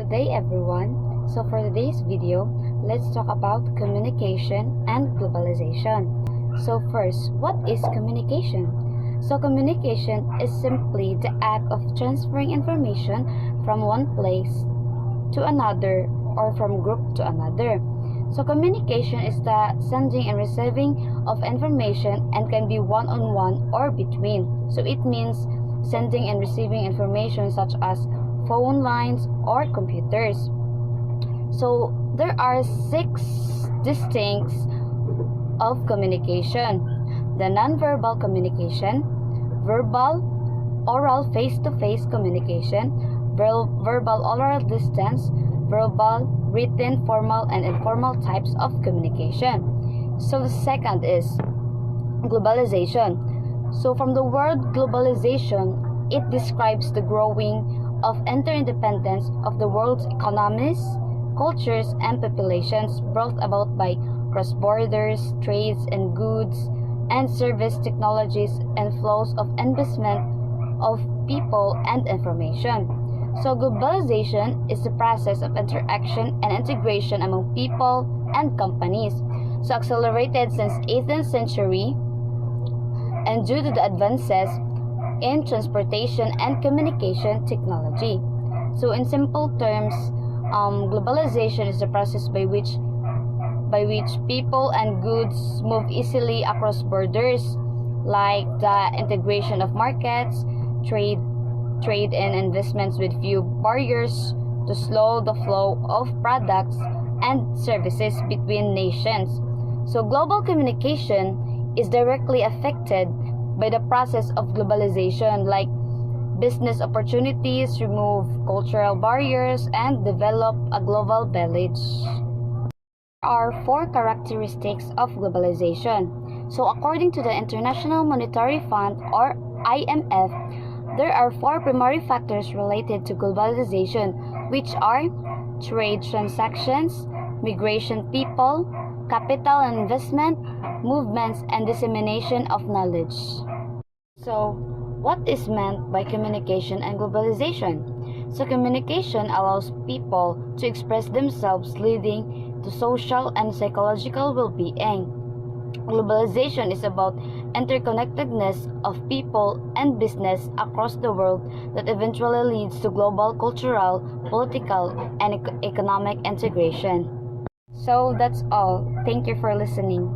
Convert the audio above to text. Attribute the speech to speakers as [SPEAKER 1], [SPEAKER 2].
[SPEAKER 1] Good day everyone. So for today's video, let's talk about communication and globalization. So first, what is communication? So communication is simply the act of transferring information from one place to another or from group to another. So communication is the sending and receiving of information and can be one-on-one or between. So it means sending and receiving information such as phone lines or computers. So there are 6 distincts of communication: the nonverbal communication, verbal, oral face-to-face communication, verbal oral distance, verbal, written, formal, and informal types of communication. So the second is globalization. So from the word globalization, it describes the growing of interdependence of the world's economies, cultures, and populations brought about by cross-borders, trades and goods, and service technologies and flows of investment of people and information. So globalization is the process of interaction and integration among people and companies. So accelerated since 18th century and due to the advances in transportation and communication technology. So in simple terms, globalization is the process by which people and goods move easily across borders, like the integration of markets, trade and investments with few barriers to slow the flow of products and services between nations. So global communication is directly affected by the process of globalization, like business opportunities, remove cultural barriers, and develop a global village. There are 4 characteristics of globalization. So according to the International Monetary Fund or IMF, there are 4 primary factors related to globalization, which are trade transactions, migration people, capital and investment, movements, and dissemination of knowledge. So, what is meant by communication and globalization? So, communication allows people to express themselves, leading to social and psychological well-being. Globalization is about interconnectedness of people and business across the world that eventually leads to global cultural, political, and economic integration. So that's all. Thank you for listening.